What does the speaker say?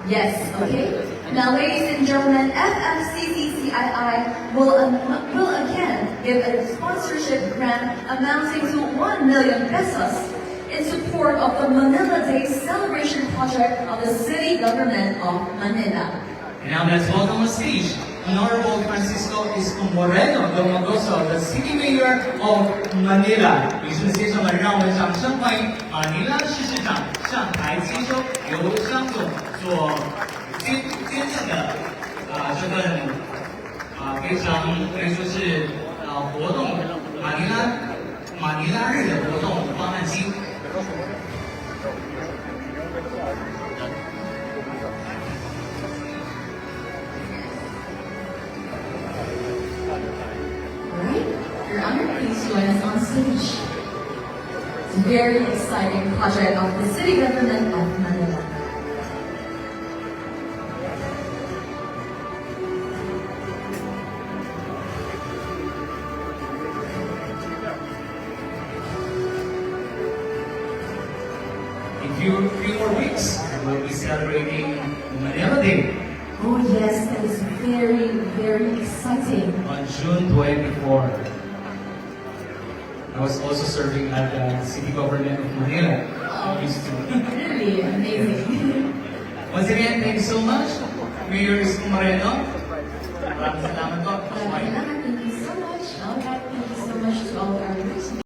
Yes, okay. Now, ladies and gentlemen, FFCCCII will again give a sponsorship grant amounting to 1 million pesos in support of the Manila Day celebration project of the city government of Manila. And now let's welcome on stage Honorable Francisco Isko Moreno Domagoso, the City Mayor of Manila。于是接着呢，让我们掌声欢迎马尼拉市市长上台接收由商总所捐赠的这份非常可以说是活动马尼拉日的活动方案金。Alright, Your Honor, please join us on stage. It's a very exciting project of the city government of Manila. In few more weeks, we'll be celebrating Manila Day Oh yes, that is very, very exciting. on June 24. I was also serving at the City Government of Manila. Oh, Used to. really amazing. Once again, thank you so much, Mayor Isko Moreno. Maraming salamat po. Thank you so much. Alright, thank you so much to all our viewers.